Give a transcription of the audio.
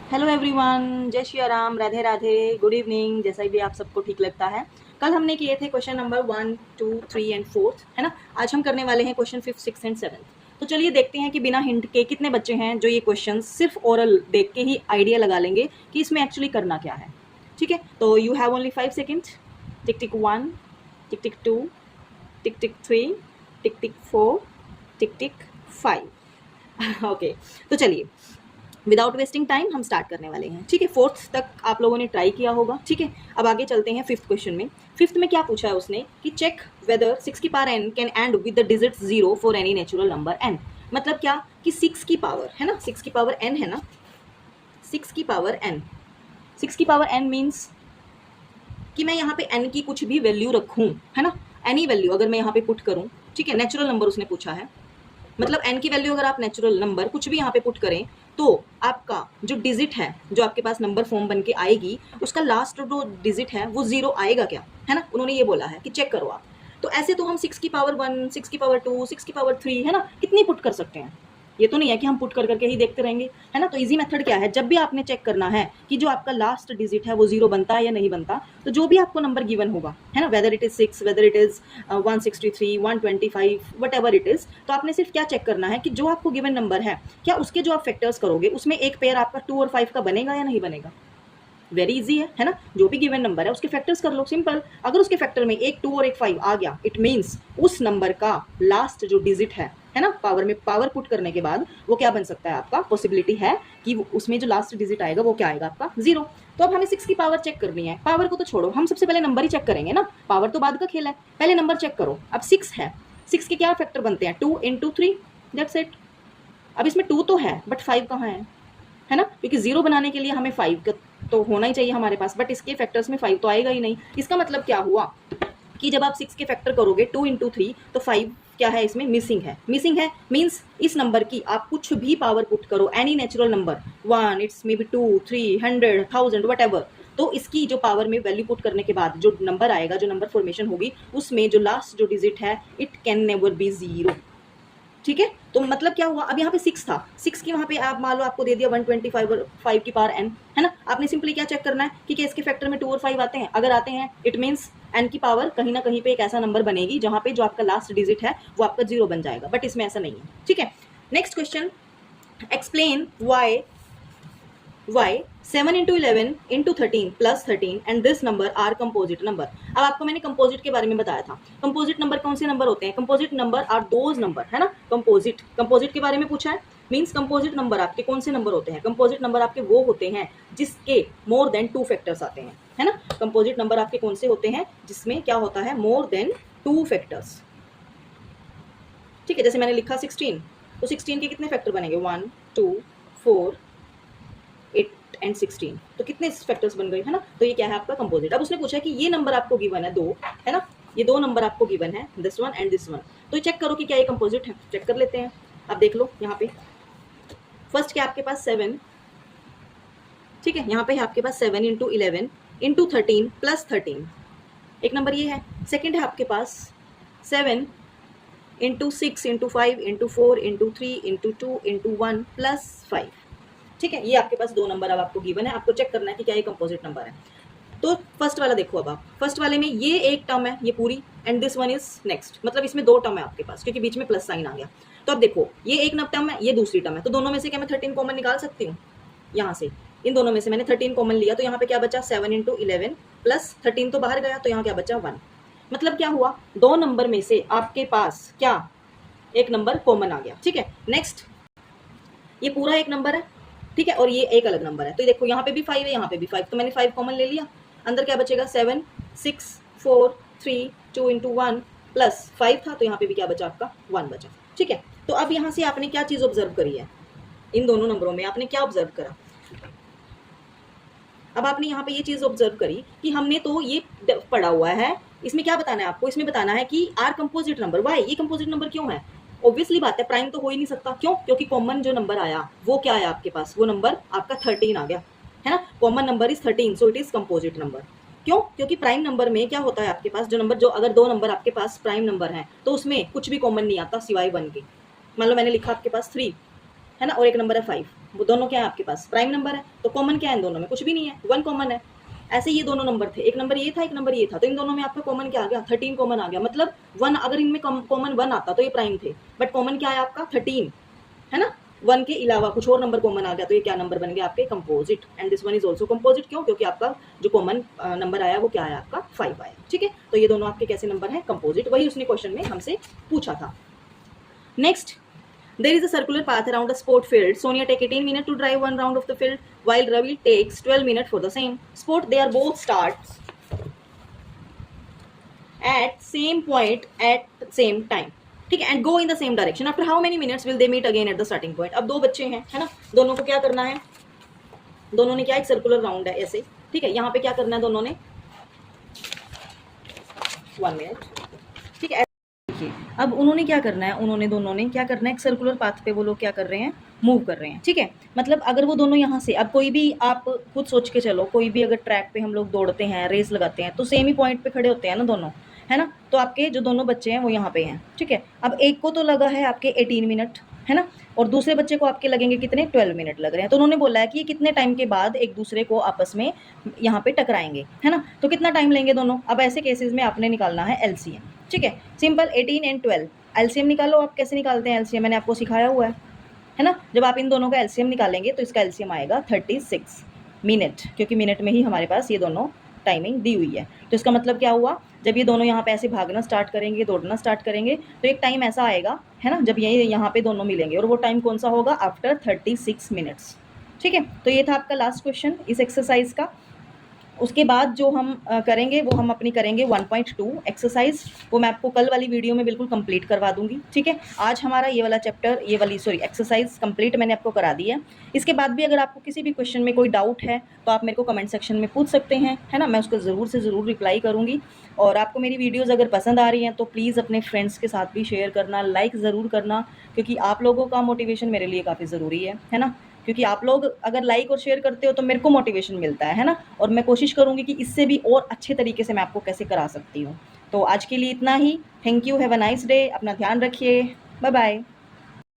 Hello everyone, जय Shri Ram, Radhe Radhe, good evening. जैसा भी आप सबको ठीक लगता है। कल हमने किए थे क्वेश्चन नंबर 1, 2, 3 एंड 4, है ना। आज हम करने वाले हैं क्वेश्चन 5, 6 एंड 7। तो चलिए देखते हैं कि बिना हिंट के कितने बच्चे हैं जो ये क्वेश्चन सिर्फ ओरल देख के ही आइडिया लगा लेंगे कि इसमें एक्चुअली करना क्या है। ठीक है, तो you have only 5 second. Tick tick 1, tick tick 2, tick tick 3, tick tick 4, tick tick 5। Okay, तो चलिए विदाउट वेस्टिंग टाइम हम स्टार्ट करने वाले हैं। ठीक है, फोर्थ तक आप लोगों ने ट्राई किया होगा। ठीक है, अब आगे चलते हैं फिफ्थ क्वेश्चन में। फिफ्थ में क्या पूछा है उसने कि चेक वेदर 6 की power n can and with the digit 0 for any natural number n। मतलब क्या कि 6 की पावर है ना, 6 की पावर n है ना, 6 की पावर n, 6 की पावर n मीन्स कि मैं यहाँ पे n की कुछ भी वैल्यू रखूँ, है ना, एनी वैल्यू अगर मैं यहाँ पे पुट करूँ। ठीक है, नेचुरल नंबर उसने पूछा है, मतलब n की वैल्यू अगर आप नेचुरल नंबर कुछ भी यहाँ पे पुट करें तो आपका जो डिजिट है, जो आपके पास नंबर फॉर्म बन के आएगी, उसका लास्ट जो डिजिट है वो 0 आएगा क्या, है ना। उन्होंने ये बोला है कि चेक करो आप। तो ऐसे तो हम 6 की पावर 1, 6 की पावर 2, 6 की पावर 3, है ना, कितनी पुट कर सकते हैं। ये तो नहीं है कि हम पुट कर करके ही देखते रहेंगे, है ना। तो इजी मेथड क्या है, जब भी आपने चेक करना है कि जो आपका लास्ट डिजिट है वो 0 बनता है या नहीं बनता, तो जो भी आपको नंबर गिवन होगा, है ना, whether it is 6, whether it is 163, 125, what ever it is, तो आपने सिर्फ क्या चेक करना है कि जो आपको गिवन नंबर है, क्या उसके जो आप फैक्टर्स करोगे उसमें एक पेयर आपका 2 और 5 का बनेगा या नहीं बनेगा। वेरी इजी है ना। जो भी गिवन नंबर है उसके फैक्टर्स कर लो, सिंपल। अगर उसके फैक्टर में एक 2 और एक 5 आ गया, इट मीन्स उस नंबर का लास्ट जो डिजिट है ना, पावर में पावर पुट करने के बाद वो क्या बन सकता है आपका, पॉसिबिलिटी है कि उसमें जो लास्ट डिजिट आएगा वो क्या आएगा आपका, 0। तो अब हमें 6 की पावर चेक करनी है। पावर को तो छोड़ो, हम सबसे पहले नंबर ही चेक करेंगे ना, पावर तो बाद का खेल है, पहले नंबर चेक करो। अब 6 है, 6 के क्या फैक्टर बनते हैं, 2 इंटू 3, दैट्स इट। अब इसमें 2 तो है बट 5 कहाँ है ना, क्योंकि 0 बनाने के लिए हमें 5 का तो होना ही चाहिए हमारे पास, बट इसके फैक्टर्स में 5 तो आएगा ही नहीं। इसका मतलब क्या हुआ कि जब आप 6 के फैक्टर करोगे 2 इंटू 3, तो 5 क्या है इसमें, मिसिंग है। मिसिंग है मीन्स इस नंबर की आप कुछ भी पावर पुट करो, any natural number, 1, it's may be 2, 3, 100, 1000, what ever, तो इसकी जो पावर में वैल्यू पुट करने के बाद जो नंबर आएगा, जो नंबर फॉर्मेशन होगी, उसमें जो लास्ट जो डिजिट है, इट कैन नेवर बी 0। ठीक है, तो मतलब क्या हुआ, अब यहाँ पे 6 था, 6 की वहाँ पे आप मान लो आपको दे दिया 125 और 5 की पावर n, है ना। आपने सिंपली क्या चेक करना है कि क्या इसके फैक्टर में 2 और 5 आते हैं। अगर आते हैं इट मीन्स n की पावर कहीं ना कहीं पे एक ऐसा नंबर बनेगी जहाँ पे जो आपका लास्ट डिजिट है वो आपका 0 बन जाएगा, बट इसमें ऐसा नहीं है। ठीक है, next question, explain why 7 into 11 into 13 plus 13 and this number are composite number। अब आपको मैंने कंपोजिट के बारे में बताया था। कंपोजिट नंबर कौन से नंबर होते हैं, composite number are those number, है ना। कंपोजिट के बारे में पूछा है, मीन्स कंपोजिट नंबर आपके कौन से नंबर होते हैं, कंपोजिट नंबर आपके वो होते हैं जिसके मोर देन 2 फैक्टर्स आते हैं, है ना। कंपोजिट नंबर आपके कौन से होते हैं जिसमें क्या होता है, मोर देन 2 फैक्टर्स। ठीक है, जैसे मैंने लिखा 16, तो 16 के कितने फैक्टर बनेंगे, 1, 2, 4, 8 एंड 16, तो कितने फैक्टर्स बन गए, है ना। तो ये क्या है आपका कंपोजिट। अब उसने पूछा कि ये नंबर आपको गिवन है 2, है ना, ये 2 नंबर आपको गिवन है, this one and this one, तो ये चेक करो कि क्या ये कंपोजिट है। चेक कर लेते हैं। अब देख लो यहाँ पे फर्स्ट क्या आपके पास 7, ठीक है, यहाँ पे है आपके पास 7 इंटू 11 इंटू 13 प्लस 13, एक नंबर ये है। सेकेंड है आपके पास 7 into 6 into 5 into 4 into 3 into 2 into 1 plus 5। ठीक है, ये आपके पास 2 नंबर अब आपको गिवन है, आपको चेक करना है कि क्या ये कंपोजिट नंबर है। तो फर्स्ट वाला देखो, अब आप फर्स्ट वाले में ये एक टर्म है ये पूरी, and this one is next, मतलब इसमें 2 टर्म है आपके पास क्योंकि बीच में प्लस साइन आ गया। तो अब देखो ये एक टर्म है, ये दूसरी टर्म है, तो दोनों में से क्या मैं 13 कॉमन निकाल सकती हूँ। यहाँ से इन दोनों में से मैंने 13 कॉमन लिया, तो यहाँ पे क्या बचा, 7 इंटू 11 प्लस 13 तो बाहर गया, तो यहाँ क्या बचा 1। मतलब क्या हुआ, 2 नंबर में से आपके पास क्या एक नंबर कॉमन आ गया। ठीक है, नेक्स्ट ये पूरा एक नंबर है, ठीक है, और ये एक अलग नंबर है। तो देखो यहाँ पे भी 5 है, यहाँ पे भी 5, तो मैंने 5 कॉमन ले लिया, अंदर क्या बचेगा 7, 6, 4, 3, 2 इंटू 1 प्लस 5 था, तो यहाँ पे भी क्या बचा आपका 1 बचा। ठीक है, तो अब यहाँ से आपने क्या चीज़ ऑब्जर्व करी है, इन दोनों नंबरों में आपने क्या ऑब्जर्व करा। अब आपने यहाँ पे ये चीज़ ऑब्जर्व करी कि हमने तो ये पढ़ा हुआ है, इसमें क्या बताना है आपको, इसमें बताना है कि आर कंपोजिट नंबर, वाई, ये कंपोजिट नंबर क्यों है। ऑब्वियसली बात है, प्राइम तो हो ही नहीं सकता, क्यों, क्योंकि कॉमन जो नंबर आया वो क्या आया आपके पास, वो नंबर आपका 13 आ गया, है ना। Common number is 13, so it is composite number. क्यों, क्योंकि प्राइम नंबर में क्या होता है आपके पास, जो नंबर, जो अगर 2 नंबर आपके पास प्राइम नंबर है तो उसमें कुछ भी कॉमन नहीं आता सिवाय 1 के। मान लो मैंने लिखा आपके पास 3, है ना, और एक नंबर है 5, वो दोनों क्या है आपके पास प्राइम नंबर है, तो कॉमन क्या है इन दोनों में, कुछ भी नहीं है, 1 कॉमन है। ऐसे ये दोनों नंबर थे, एक नंबर ये था, एक नंबर ये था, तो इन दोनों में आपका कॉमन क्या आ गया, 13 कॉमन आ गया। मतलब 1, अगर इनमें कॉमन 1 आता तो ये प्राइम थे, बट कॉमन क्या है आपका 13, है ना। 1 के अलावा कुछ और नंबर कॉमन आ गया, तो ये क्या नंबर बन गया आपके, composite. And this one is also composite, क्यों, क्योंकि आपका जो कॉमन नंबर आया वो क्या आया आपका 5 आया, ठीक है। तो ये दोनों आपके कैसे नंबर हैं, कंपोजिट, वही उसने क्वेश्चन में हमसे पूछा था। Next, there is a circular path around a sport field. Sonia take 18 minutes to drive one round of the field, while Ravi takes 12 minutes for the same sport. They are both starts at same point at same time, ठीक है, and go in the same direction. After how many minutes will they meet again at the starting point? अब दो बच्चे हैं, है ना, दोनों को क्या करना है, दोनों ने क्या, एक सर्कुलर राउंड है ऐसे, ठीक है, यहाँ पे क्या करना है दोनों ने, 1 मिनट, ठीक है। देखिए अब उन्होंने क्या करना है, उन्होंने दोनों ने क्या करना है, एक सर्कुलर पाथ पे वो लोग क्या कर रहे हैं, मूव कर रहे हैं, ठीक है। मतलब अगर वो दोनों यहाँ से, अब कोई भी आप खुद सोच के चलो, कोई भी अगर ट्रैक पे हम लोग दौड़ते हैं, रेस लगाते हैं, तो सेम ही पॉइंट पे खड़े होते हैं ना दोनों, है ना। तो आपके जो दोनों बच्चे हैं वो यहाँ पे हैं, ठीक है। अब एक को तो लगा है आपके 18 मिनट, है ना, और दूसरे बच्चे को आपके लगेंगे कितने, 12 मिनट लग रहे हैं। तो उन्होंने बोला है कि ये कितने टाइम के बाद एक दूसरे को आपस में यहाँ पे टकराएंगे, है ना। तो कितना टाइम लेंगे दोनों, अब ऐसे केसेस में आपने निकालना है एलसीएम, ठीक है, सिंपल। 18 एंड 12 एलसीएम निकालो। आप कैसे निकालते हैं एलसीएम, मैंने आपको सिखाया हुआ है ना। जब आप इन दोनों का एलसीएम निकालेंगे तो इसका एलसीएम आएगा 36 मिनट, क्योंकि मिनट में ही हमारे पास ये दोनों टाइमिंग दी हुई है। तो इसका मतलब क्या हुआ, जब ये दोनों यहाँ पे ऐसे भागना स्टार्ट करेंगे, दौड़ना स्टार्ट करेंगे, तो एक टाइम ऐसा आएगा, है ना, जब ये यहाँ पे दोनों मिलेंगे, और वो टाइम कौन सा होगा, आफ्टर 36 मिनट्स, ठीक है। तो ये था आपका लास्ट क्वेश्चन इस एक्सरसाइज का। उसके बाद जो हम करेंगे वो हम अपनी करेंगे 1.2 एक्सरसाइज, वो मैं आपको कल वाली वीडियो में बिल्कुल कंप्लीट करवा दूंगी, ठीक है। आज हमारा ये वाला चैप्टर, ये वाली एक्सरसाइज कंप्लीट मैंने आपको करा दी है। इसके बाद भी अगर आपको किसी भी क्वेश्चन में कोई डाउट है तो आप मेरे को कमेंट सेक्शन में पूछ सकते हैं, है ना, मैं उसको ज़रूर से ज़रूर रिप्लाई करूँगी। और आपको मेरी वीडियोज़ अगर पसंद आ रही हैं तो प्लीज़ अपने फ्रेंड्स के साथ भी शेयर करना, लाइक ज़रूर करना, क्योंकि आप लोगों का मोटिवेशन मेरे लिए काफ़ी ज़रूरी है ना। क्योंकि आप लोग अगर लाइक और शेयर करते हो तो मेरे को मोटिवेशन मिलता है ना, और मैं कोशिश करूँगी कि इससे भी और अच्छे तरीके से मैं आपको कैसे करा सकती हूँ। तो आज के लिए इतना ही। Thank you, have a nice day, अपना ध्यान रखिए, बाय बाय।